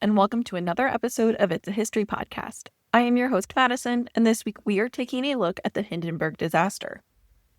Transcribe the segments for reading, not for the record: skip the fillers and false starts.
and welcome to another episode of It's a History podcast. I am your host, Madison, and this week we are taking a look at the Hindenburg Disaster.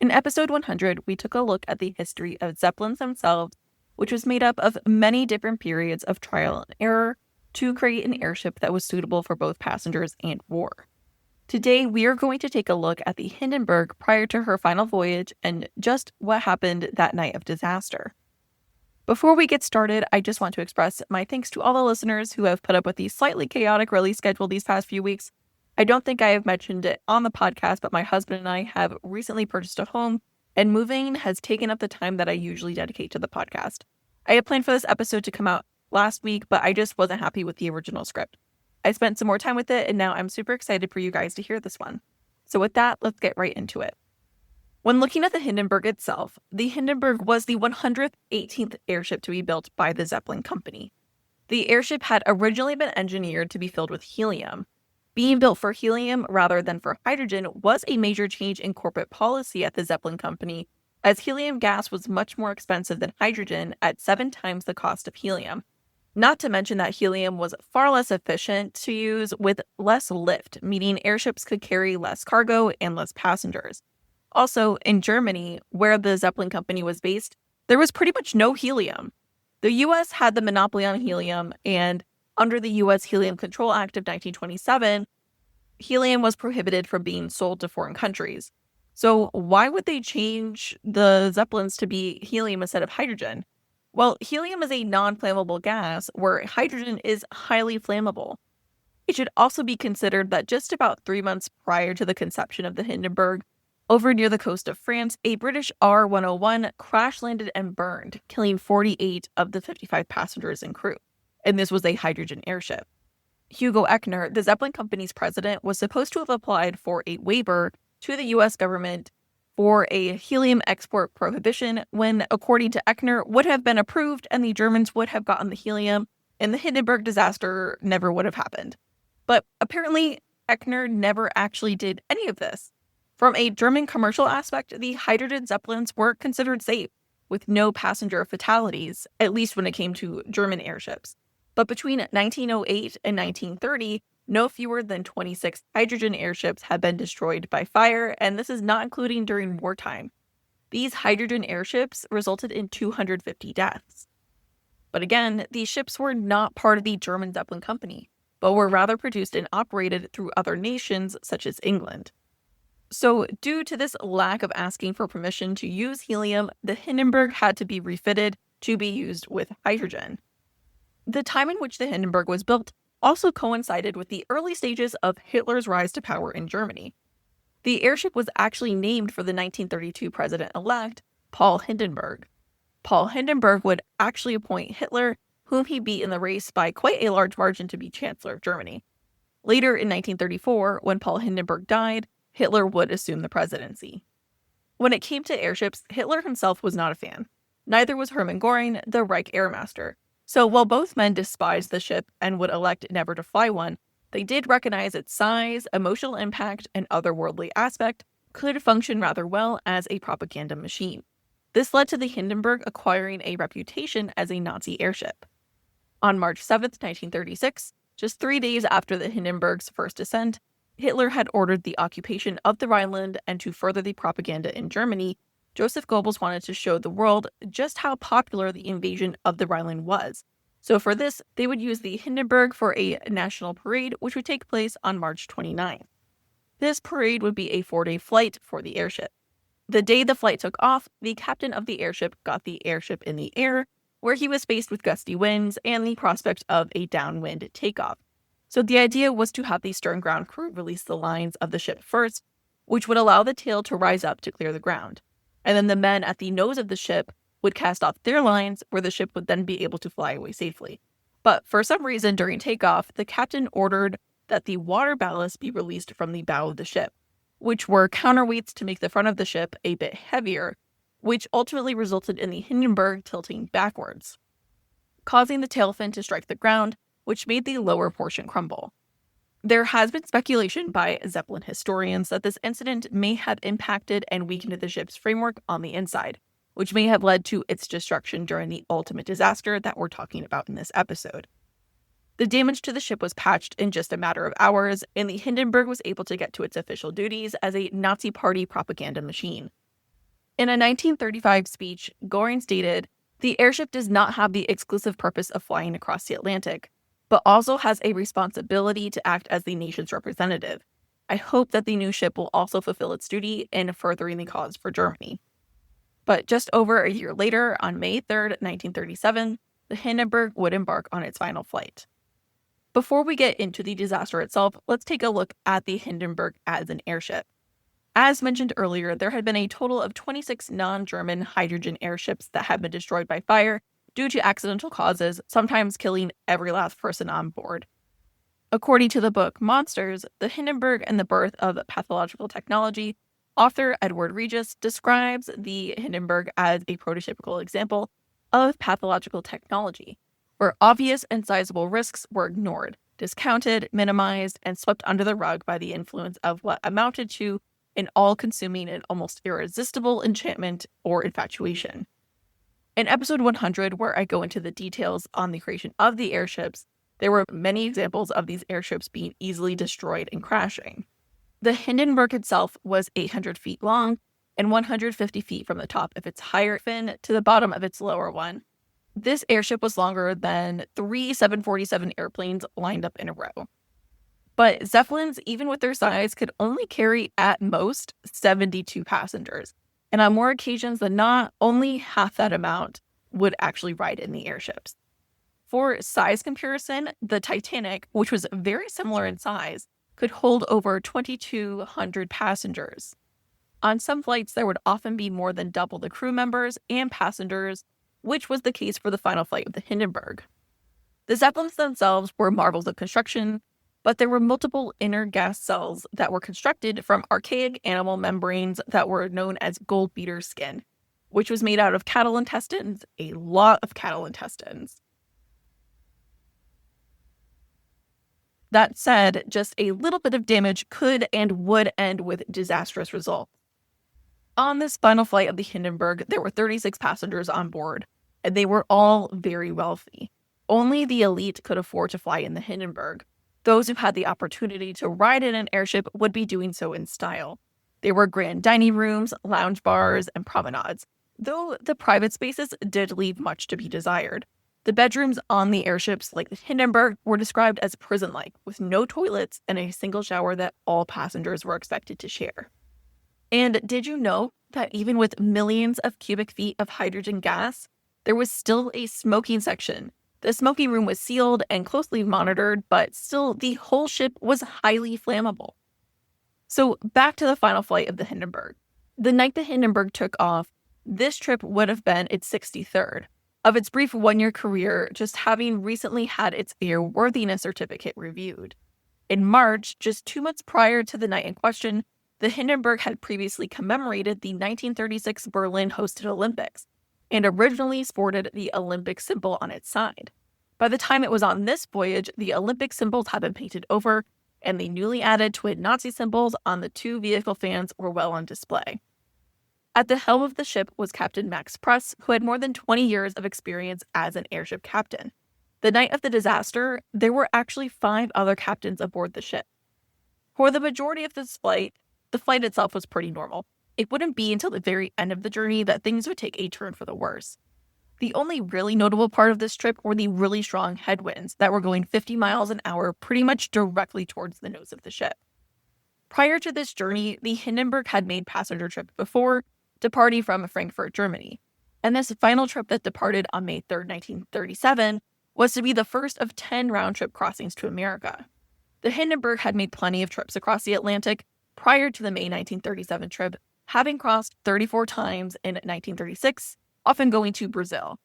In episode 100, we took a look at the history of Zeppelins themselves, which was made up of many different periods of trial and error to create an airship that was suitable for both passengers and war. Today, we are going to take a look at the Hindenburg prior to her final voyage and just what happened that night of disaster. Before we get started, I just want to express my thanks to all the listeners who have put up with the slightly chaotic release schedule these past few weeks. I don't think I have mentioned it on the podcast, but my husband and I have recently purchased a home, and moving has taken up the time that I usually dedicate to the podcast. I had planned for this episode to come out last week, but I just wasn't happy with the original script. I spent some more time with it, and now I'm super excited for you guys to hear this one. So with that, let's get right into it. When looking at the Hindenburg itself, the Hindenburg was the 118th airship to be built by the Zeppelin company. The airship had originally been engineered to be filled with helium. Being built for helium rather than for hydrogen was a major change in corporate policy at the Zeppelin company, as helium gas was much more expensive than hydrogen at 7 times the cost of helium. Not to mention that helium was far less efficient to use with less lift, meaning airships could carry less cargo and less passengers. Also, in Germany, where the Zeppelin company was based, there was pretty much no helium. The U.S. had the monopoly on helium, and under the U.S. Helium Control Act of 1927, helium was prohibited from being sold to foreign countries. So why would they change the Zeppelins to be helium instead of hydrogen? Well, helium is a non-flammable gas, where hydrogen is highly flammable. It should also be considered that just about 3 months prior to the conception of the Hindenburg, over near the coast of France, a British R-101 crash-landed and burned, killing 48 of the 55 passengers and crew. And this was a hydrogen airship. Hugo Echner, the Zeppelin company's president, was supposed to have applied for a waiver to the U.S. government for a helium export prohibition when, according to Echner, would have been approved and the Germans would have gotten the helium and the Hindenburg disaster never would have happened. But apparently, Echner never actually did any of this. From a German commercial aspect, the hydrogen Zeppelins were considered safe, with no passenger fatalities, at least when it came to German airships. But between 1908 and 1930, no fewer than 26 hydrogen airships had been destroyed by fire, and this is not including during wartime. These hydrogen airships resulted in 250 deaths. But again, these ships were not part of the German Zeppelin company, but were rather produced and operated through other nations such as England. So, due to this lack of asking for permission to use helium, the Hindenburg had to be refitted to be used with hydrogen. The time in which the Hindenburg was built also coincided with the early stages of Hitler's rise to power in Germany. The airship was actually named for the 1932 president-elect, Paul Hindenburg. Paul Hindenburg would actually appoint Hitler, whom he beat in the race by quite a large margin, to be Chancellor of Germany. Later in 1934, when Paul Hindenburg died, Hitler would assume the presidency. When it came to airships, Hitler himself was not a fan. Neither was Hermann Göring, the Reich airmaster. So while both men despised the ship and would elect never to fly one, they did recognize its size, emotional impact, and otherworldly aspect could function rather well as a propaganda machine. This led to the Hindenburg acquiring a reputation as a Nazi airship. On March 7, 1936, just 3 days after the Hindenburg's first ascent, Hitler had ordered the occupation of the Rhineland, and to further the propaganda in Germany, Joseph Goebbels wanted to show the world just how popular the invasion of the Rhineland was. So for this, they would use the Hindenburg for a national parade, which would take place on March 29th. This parade would be a 4-day flight for the airship. The day the flight took off, the captain of the airship got the airship in the air, where he was faced with gusty winds and the prospect of a downwind takeoff. So the idea was to have the stern ground crew release the lines of the ship first, which would allow the tail to rise up to clear the ground. And then the men at the nose of the ship would cast off their lines, where the ship would then be able to fly away safely. But for some reason during takeoff, the captain ordered that the water ballast be released from the bow of the ship, which were counterweights to make the front of the ship a bit heavier, which ultimately resulted in the Hindenburg tilting backwards, causing the tail fin to strike the ground, which made the lower portion crumble. There has been speculation by Zeppelin historians that this incident may have impacted and weakened the ship's framework on the inside, which may have led to its destruction during the ultimate disaster that we're talking about in this episode. The damage to the ship was patched in just a matter of hours, and the Hindenburg was able to get to its official duties as a Nazi Party propaganda machine. In a 1935 speech, Göring stated, "The airship does not have the exclusive purpose of flying across the Atlantic, but also has a responsibility to act as the nation's representative. I hope that the new ship will also fulfill its duty in furthering the cause for Germany." But just over a year later, on May 3rd, 1937, the Hindenburg would embark on its final flight. Before we get into the disaster itself, let's take a look at the Hindenburg as an airship. As mentioned earlier, there had been a total of 26 non-German hydrogen airships that had been destroyed by fire due to accidental causes, sometimes killing every last person on board. According to the book Monsters, the Hindenburg and the Birth of Pathological Technology, author Edward Regis describes the Hindenburg as a prototypical example of pathological technology, where obvious and sizable risks were ignored, discounted, minimized, and swept under the rug by the influence of what amounted to an all-consuming and almost irresistible enchantment or infatuation. In episode 100, where I go into the details on the creation of the airships, there were many examples of these airships being easily destroyed and crashing. The Hindenburg itself was 800 feet long and 150 feet from the top of its higher fin to the bottom of its lower one. This airship was longer than 3 747 airplanes lined up in a row. But Zeppelins, even with their size, could only carry at most 72 passengers. And on more occasions than not, only half that amount would actually ride in the airships. For size comparison, the Titanic, which was very similar in size, could hold over 2,200 passengers. On some flights, there would often be more than double the crew members and passengers, which was the case for the final flight of the Hindenburg. The Zeppelins themselves were marvels of construction, but there were multiple inner gas cells that were constructed from archaic animal membranes that were known as gold beater skin, which was made out of cattle intestines, a lot of cattle intestines. That said, just a little bit of damage could and would end with disastrous results. On this final flight of the Hindenburg, there were 36 passengers on board, and they were all very wealthy. Only the elite could afford to fly in the Hindenburg. Those who had the opportunity to ride in an airship would be doing so in style. There were grand dining rooms, lounge bars, and promenades, though the private spaces did leave much to be desired. The bedrooms on the airships, like the Hindenburg, were described as prison-like, with no toilets and a single shower that all passengers were expected to share. And did you know that even with millions of cubic feet of hydrogen gas, there was still a smoking section? The smoking room was sealed and closely monitored, but still the whole ship was highly flammable. So back to the final flight of the Hindenburg. The night the Hindenburg took off, this trip would have been its 63rd. Of its brief one-year career, just having recently had its airworthiness certificate reviewed. In March, just 2 months prior to the night in question, the Hindenburg had previously commemorated the 1936 Berlin hosted Olympics, and originally sported the Olympic symbol on its side. By the time it was on this voyage, the Olympic symbols had been painted over, and the newly added twin Nazi symbols on the two vehicle fans were well on display. At the helm of the ship was Captain Max Pruss, who had more than 20 years of experience as an airship captain. The night of the disaster, there were actually 5 other captains aboard the ship. For the majority of this flight, the flight itself was pretty normal. It wouldn't be until the very end of the journey that things would take a turn for the worse. The only really notable part of this trip were the really strong headwinds that were going 50 miles an hour pretty much directly towards the nose of the ship. Prior to this journey, the Hindenburg had made passenger trips before, departing from Frankfurt, Germany. And this final trip that departed on May 3rd, 1937, was to be the first of 10 round-trip crossings to America. The Hindenburg had made plenty of trips across the Atlantic prior to the May 1937 trip, having crossed 34 times in 1936, often going to Brazil.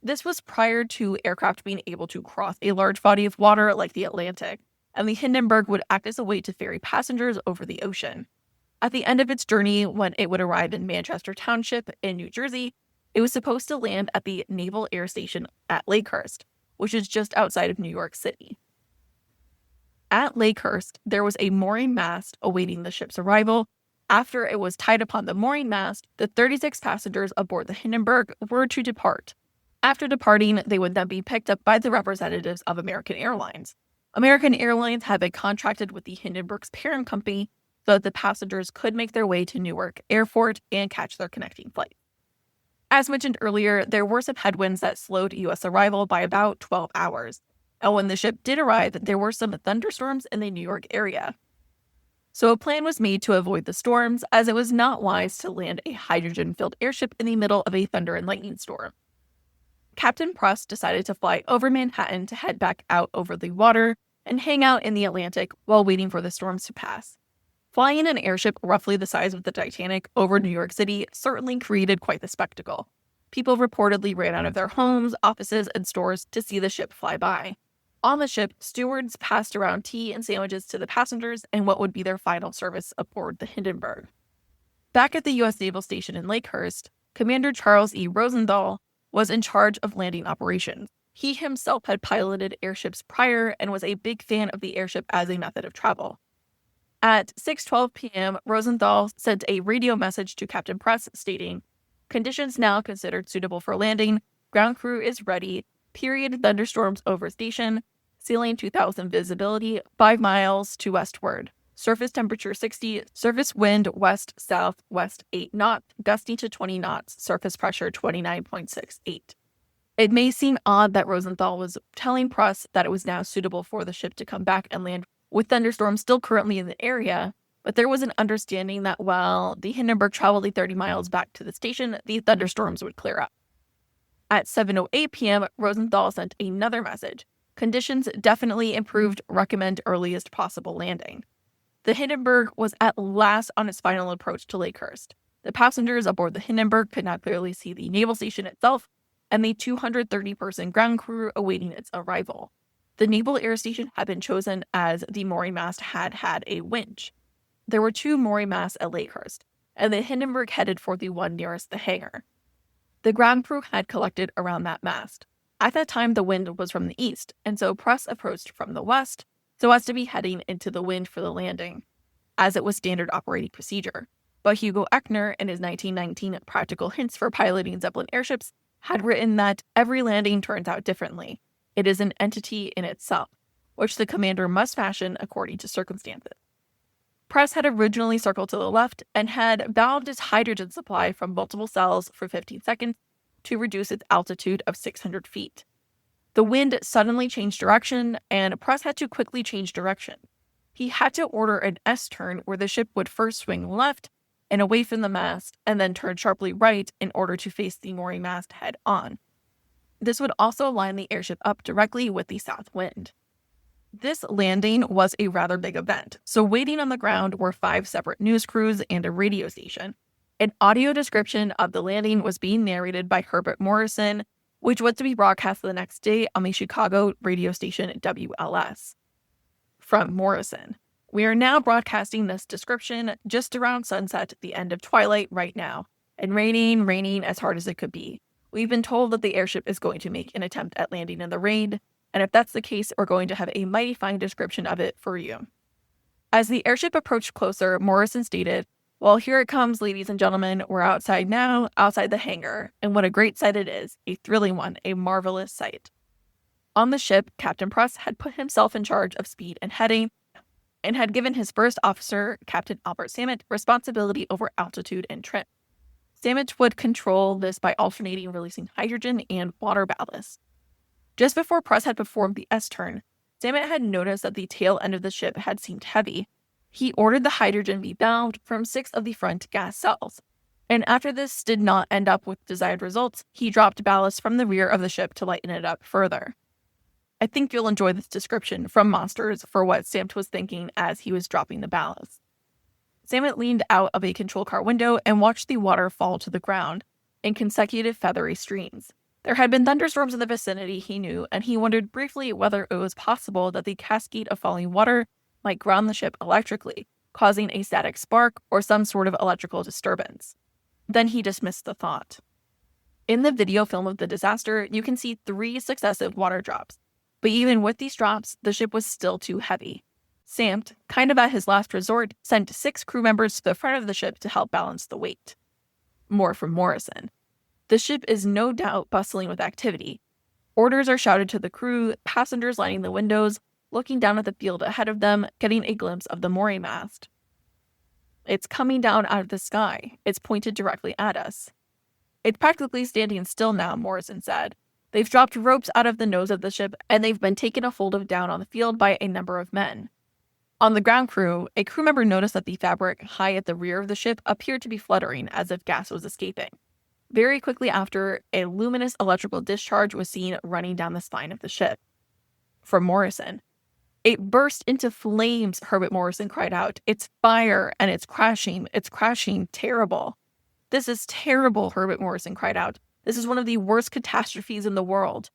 This was prior to aircraft being able to cross a large body of water like the Atlantic, and the Hindenburg would act as a way to ferry passengers over the ocean. At the end of its journey, when it would arrive in Manchester Township in New Jersey, it was supposed to land at the Naval Air Station at Lakehurst, which is just outside of New York City. At Lakehurst, there was a mooring mast awaiting the ship's arrival. After it was tied upon the mooring mast, the 36 passengers aboard the Hindenburg were to depart. After departing, they would then be picked up by the representatives of American Airlines. American Airlines had been contracted with the Hindenburg's parent company so that the passengers could make their way to Newark Airport and catch their connecting flight. As mentioned earlier, there were some headwinds that slowed U.S. arrival by about 12 hours. And when the ship did arrive, there were some thunderstorms in the New York area. So a plan was made to avoid the storms, as it was not wise to land a hydrogen-filled airship in the middle of a thunder and lightning storm. Captain Press decided to fly over Manhattan to head back out over the water and hang out in the Atlantic while waiting for the storms to pass. Flying an airship roughly the size of the Titanic over New York City certainly created quite the spectacle. People reportedly ran out of their homes, offices, and stores to see the ship fly by. On the ship, stewards passed around tea and sandwiches to the passengers and what would be their final service aboard the Hindenburg. Back at the U.S. Naval Station in Lakehurst, Commander Charles E. Rosenthal was in charge of landing operations. He himself had piloted airships prior and was a big fan of the airship as a method of travel. At 6:12 p.m., Rosenthal sent a radio message to Captain Press stating, "Conditions now considered suitable for landing. Ground crew is ready. Period. Thunderstorms over station. Ceiling 2000 visibility 5 miles to westward. Surface temperature 60. Surface wind west-southwest 8 knots, gusting to 20 knots. Surface pressure 29.68. It may seem odd that Rosenthal was telling Press that it was now suitable for the ship to come back and land with thunderstorms still currently in the area, but there was an understanding that while the Hindenburg traveled the 30 miles back to the station, the thunderstorms would clear up. At 7:08 p.m., Rosenthal sent another message. Conditions definitely improved. Recommend earliest possible landing. The Hindenburg was at last on its final approach to Lakehurst. The passengers aboard the Hindenburg could now clearly see the naval station itself and the 230-person ground crew awaiting its arrival. The naval air station had been chosen as the mooring mast had a winch. There were 2 mooring masts at Lakehurst, and the Hindenburg headed for the one nearest the hangar. The ground crew had collected around that mast. At that time, the wind was from the east, and so Press approached from the west so as to be heading into the wind for the landing, as it was standard operating procedure. But Hugo Echner, in his 1919 Practical Hints for Piloting Zeppelin Airships, had written that every landing turns out differently. It is an entity in itself, which the commander must fashion according to circumstances. Press had originally circled to the left and had valved its hydrogen supply from multiple cells for 15 seconds to reduce its altitude of 600 feet. The wind suddenly changed direction, and Press had to quickly change direction. He had to order an S-turn where the ship would first swing left and away from the mast, and then turn sharply right in order to face the mooring mast head-on. This would also line the airship up directly with the south wind. This landing was a rather big event, so waiting on the ground were 5 separate news crews and a radio station. An audio description of the landing was being narrated by Herbert Morrison, which was to be broadcast the next day on the Chicago radio station WLS. From Morrison: "We are now broadcasting this description just around sunset at the end of twilight right now, and raining as hard as it could be. We've been told that the airship is going to make an attempt at landing in the rain, and if that's the case, we're going to have a mighty fine description of it for you." As the airship approached closer, Morrison stated, "Well, here it comes, ladies and gentlemen. We're outside now, outside the hangar, and what a great sight it is, a thrilling one, a marvelous sight." On the ship, Captain Press had put himself in charge of speed and heading, and had given his first officer, Captain Albert Samet, responsibility over altitude and trim. Samet would control this by alternating releasing hydrogen and water ballast. Just before Press had performed the S-turn, Samet had noticed that the tail end of the ship had seemed heavy. He ordered the hydrogen be valved from 6 of the front gas cells, and after this did not end up with desired results, he dropped ballast from the rear of the ship to lighten it up further. I think you'll enjoy this description from Monsters for what Samet was thinking as he was dropping the ballast. Samet leaned out of a control car window and watched the water fall to the ground in consecutive feathery streams. There had been thunderstorms in the vicinity, he knew, and he wondered briefly whether it was possible that the cascade of falling water might ground the ship electrically, causing a static spark or some sort of electrical disturbance. Then he dismissed the thought. In the video film of the disaster, you can see 3 successive water drops, but even with these drops, the ship was still too heavy. Samet, kind of at his last resort, sent 6 crew members to the front of the ship to help balance the weight. More from Morrison: The ship is no doubt bustling with activity. Orders are shouted to the crew, passengers lining the windows, looking down at the field ahead of them, getting a glimpse of the mooring mast. It's coming down out of the sky. It's pointed directly at us. It's practically standing still now, Morrison said. They've dropped ropes out of the nose of the ship, and they've been taken a hold of down on the field by a number of men. On the ground crew, a crew member noticed that the fabric high at the rear of the ship appeared to be fluttering as if gas was escaping. Very quickly after, a luminous electrical discharge was seen running down the spine of the ship. From Morrison, "It burst into flames," Herbert Morrison cried out. "It's fire, and it's crashing, terrible." "This is terrible," Herbert Morrison cried out. "This is one of the worst catastrophes in the world."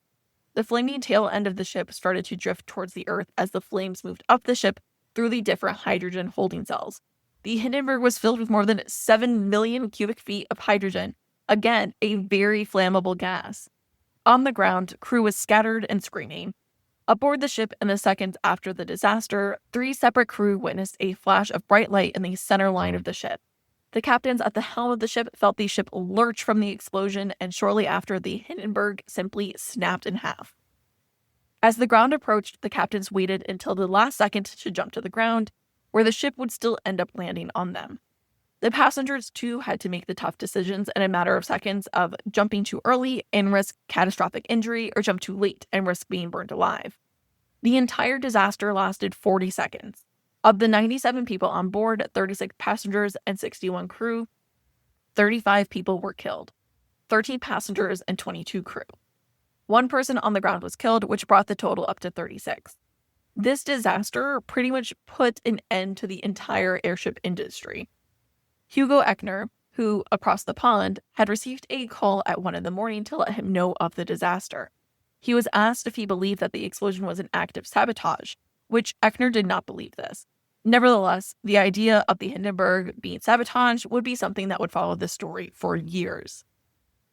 The flaming tail end of the ship started to drift towards the earth as the flames moved up the ship through the different hydrogen holding cells. The Hindenburg was filled with more than 7 million cubic feet of hydrogen, again, a very flammable gas. On the ground, crew was scattered and screaming. Aboard the ship in the seconds after the disaster, 3 separate crew witnessed a flash of bright light in the center line of the ship. The captains at the helm of the ship felt the ship lurch from the explosion, and shortly after, the Hindenburg simply snapped in half. As the ground approached, the captains waited until the last second to jump to the ground, where the ship would still end up landing on them. The passengers, too, had to make the tough decisions in a matter of seconds of jumping too early and risk catastrophic injury, or jump too late and risk being burned alive. The entire disaster lasted 40 seconds. Of the 97 people on board, 36 passengers and 61 crew, 35 people were killed, 13 passengers and 22 crew. 1 person on the ground was killed, which brought the total up to 36. This disaster pretty much put an end to the entire airship industry. Hugo Echner, who, across the pond, had received a call at 1 a.m. to let him know of the disaster. He was asked if he believed that the explosion was an act of sabotage, which Echner did not believe this. Nevertheless, the idea of the Hindenburg being sabotaged would be something that would follow this story for years.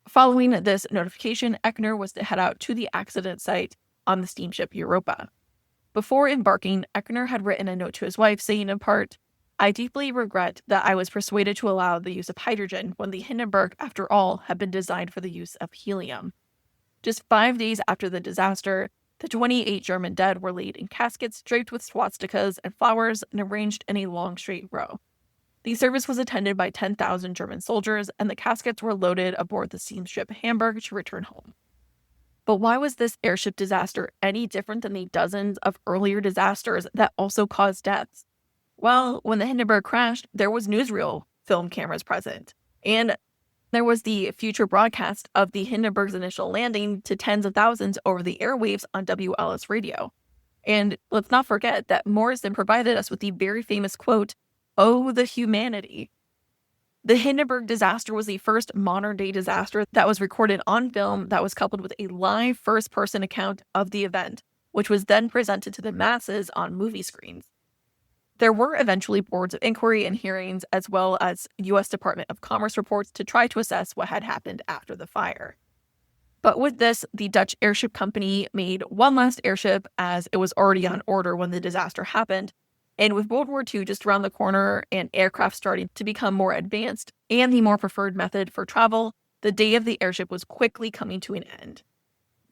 Following this notification, Echner was to head out to the accident site on the steamship Europa. Before embarking, Echner had written a note to his wife saying in part, "I deeply regret that I was persuaded to allow the use of hydrogen when the Hindenburg, after all, had been designed for the use of helium." Just 5 days after the disaster, the 28 German dead were laid in caskets draped with swastikas and flowers and arranged in a long straight row. The service was attended by 10,000 German soldiers, and the caskets were loaded aboard the steamship Hamburg to return home. But why was this airship disaster any different than the dozens of earlier disasters that also caused deaths? Well, when the Hindenburg crashed, there was newsreel film cameras present, and there was the future broadcast of the Hindenburg's initial landing to tens of thousands over the airwaves on WLS radio. And let's not forget that Morrison provided us with the very famous quote, "Oh, the humanity." The Hindenburg disaster was the first modern-day disaster that was recorded on film that was coupled with a live first-person account of the event, which was then presented to the masses on movie screens. There were eventually boards of inquiry and hearings, as well as U.S. Department of Commerce reports to try to assess what had happened after the fire. But with this, the Dutch airship company made one last airship, as it was already on order when the disaster happened. And with World War II just around the corner and aircraft starting to become more advanced and the more preferred method for travel, the day of the airship was quickly coming to an end.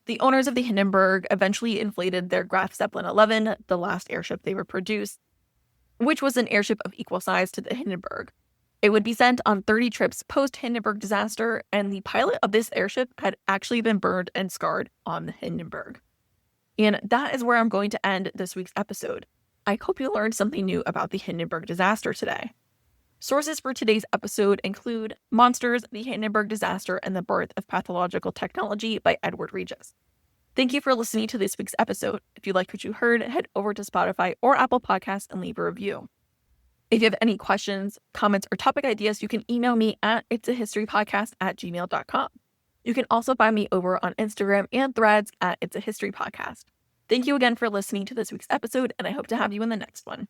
The owners of the Hindenburg eventually inflated their Graf Zeppelin 11, the last airship they would produce, which was an airship of equal size to the Hindenburg. It would be sent on 30 trips post-Hindenburg disaster, and the pilot of this airship had actually been burned and scarred on the Hindenburg. And that is where I'm going to end this week's episode. I hope you learned something new about the Hindenburg disaster today. Sources for today's episode include Monsters, the Hindenburg Disaster, and the Birth of Pathological Technology by Edward Regis. Thank you for listening to this week's episode. If you liked what you heard, head over to Spotify or Apple Podcasts and leave a review. If you have any questions, comments, or topic ideas, you can email me at itsahistorypodcast@gmail.com. You can also find me over on Instagram and Threads at It's a History Podcast. Thank you again for listening to this week's episode, and I hope to have you in the next one.